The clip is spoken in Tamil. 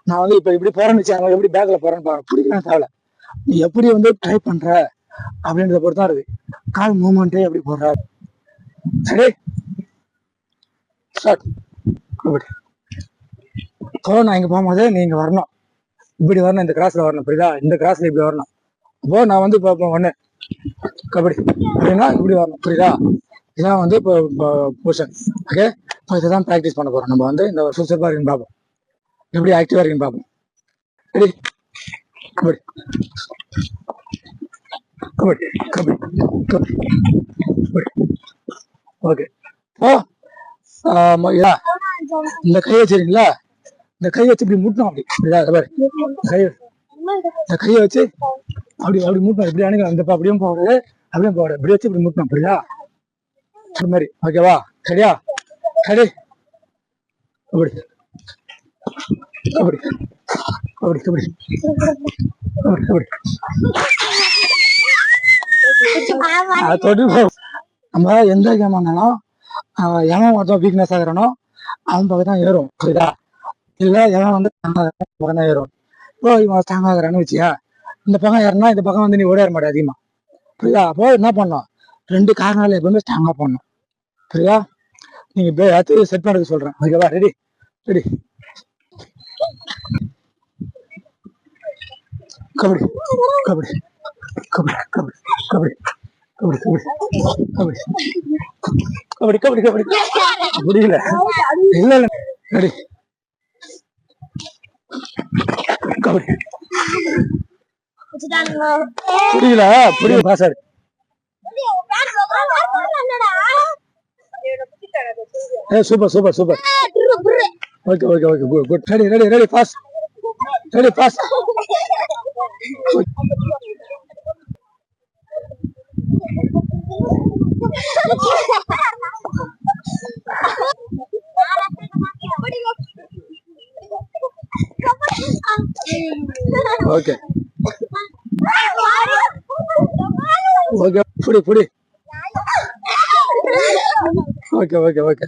நான் வந்து இப்ப இப்படி போறேன்னு வச்சு அவங்க எப்படி பேக்ல போறேன்னு பாருங்க, பிடிக்கலாம் தேவை. நீ எப்படி வந்து ட்ரை பண்ற அப்படின்றத பொறுத்தான் இருக்கு. கால் மூவ்மெண்ட்டே எப்படி போடுற. சரி ஸ்டார்ட். நான் இங்க போகும்போது நீங்க வரணும், இப்படி வரணும், இந்த கிராஸ்ல வரணும், புரியுதா? இந்த கிராஸ்ல இப்படி வரணும். அப்போ நான் வந்து இப்போ ஒண்ணு கபடி அப்படின்னா இப்படி வரணும், புரியுதா? இதான் வந்து இப்போ பொசிஷன். ஓகே, இப்போ இதான் ப்ராக்டிஸ் பண்ண போறோம். நம்ம வந்து இந்த சுறுசுறுப்பா இருக்குன்னு பார்ப்போம், எப்படி ஆக்டிவா இருக்குன்னு பார்ப்போம். ரெடி? கபடி கபடி கபடி கபடி கபடி. ஓகே. ஓ இந்த கையை வச்சுருங்களா? இந்த கையை வச்சு இப்படி முட்டணும், அப்படி இந்த கையை வச்சு அப்படி அப்படி முட்டணும். இப்படி அணுக இந்த அப்படியும் போடுறது, அப்படியும் போடுறது, இப்படி வச்சு இப்படி முட்டணும், புரியுதா? அது மாதிரி. ஓகேவா? சரியா? சரி அப்படி அப்படி அப்படி அப்படி அப்படி அப்படி. நம்ம எந்த கேம் ஆனாலும் எவன் ஒருத்தன் வீக்னஸ் ஆகிறானோ அவன் பக்கம் தான் ஏறும், புரியுதா? இல்ல எவன் வந்து பக்கம் தான் ஏறும். இப்போ இவன் ஸ்ட்ராங் ஆகிறான்னு வச்சியா, இந்த பக்கம் ஏறினா இந்த பக்கம் வந்து நீ ஓட மாட்டே அதிகமா, புரியுதா? அப்போ என்ன பண்ணணும், ரெண்டு காரணால எப்பவுமே ஸ்ட்ராங்கா பண்ணணும், புரியுதா? நீங்க ஏதாச்சும் செட் பண்ணுறது சொல்றேன். ஓகேவா? ரெடி? ரெடி? கபடி கபடி கபடி கபடி கபடி கபடி கபடி கபடி கபடி கபடி. புரியல? இல்ல இல்ல. ரெடி? கபடி. புரியல? புரியல பாசாரு. Super super super. Okay okay okay good good. Ready ready ready fast. Ready fast. Okay okay புடி புடி. Okay okay okay.